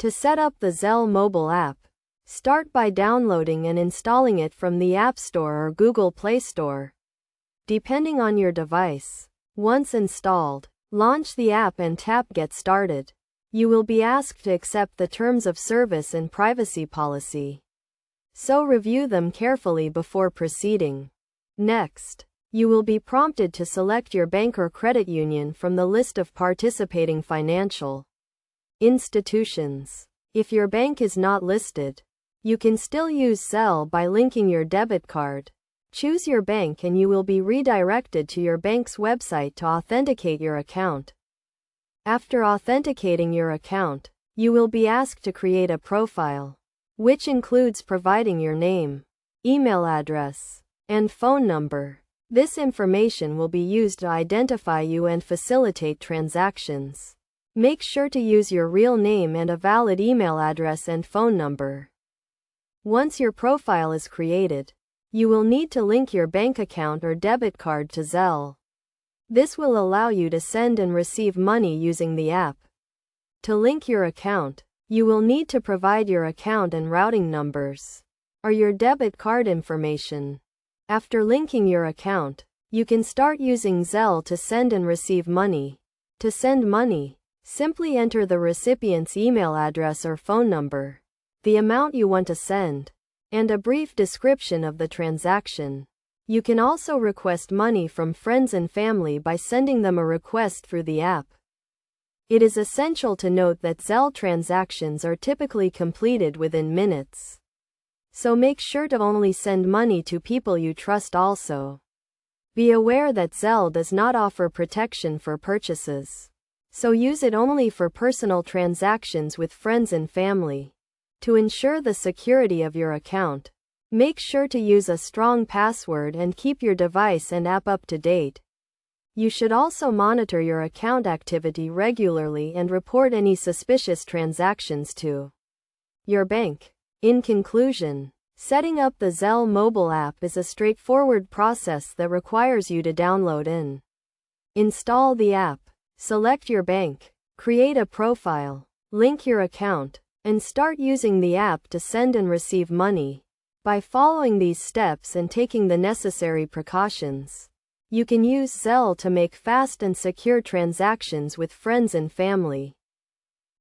To set up the Zelle mobile app, start by downloading and installing it from the App Store or Google Play Store, depending on your device. Once installed, launch the app and tap Get Started. You will be asked to accept the terms of service and privacy policy, so review them carefully before proceeding. Next, you will be prompted to select your bank or credit union from the list of participating financial institutions. If your bank is not listed, you can still use Zelle by linking your debit card. Choose your bank and you will be redirected to your bank's website to authenticate your account. After authenticating your account, you will be asked to create a profile, which includes providing your name, email address, and phone number. This information will be used to identify you and facilitate transactions. Make sure to use your real name and a valid email address and phone number. Once your profile is created, you will need to link your bank account or debit card to Zelle. This will allow you to send and receive money using the app. To link your account, you will need to provide your account and routing numbers, or your debit card information. After linking your account, you can start using Zelle to send and receive money. To send money, simply enter the recipient's email address or phone number, the amount you want to send, and a brief description of the transaction. You can also request money from friends and family by sending them a request through the app. It is essential to note that Zelle transactions are typically completed within minutes, so make sure to only send money to people you trust. Also, be aware that Zelle does not offer protection for purchases, so use it only for personal transactions with friends and family. To ensure the security of your account, make sure to use a strong password and keep your device and app up to date. You should also monitor your account activity regularly and report any suspicious transactions to your bank. In conclusion, setting up the Zelle mobile app is a straightforward process that requires you to download and install the app, select your bank, create a profile, link your account, and start using the app to send and receive money. By following these steps and taking the necessary precautions, you can use Zelle to make fast and secure transactions with friends and family.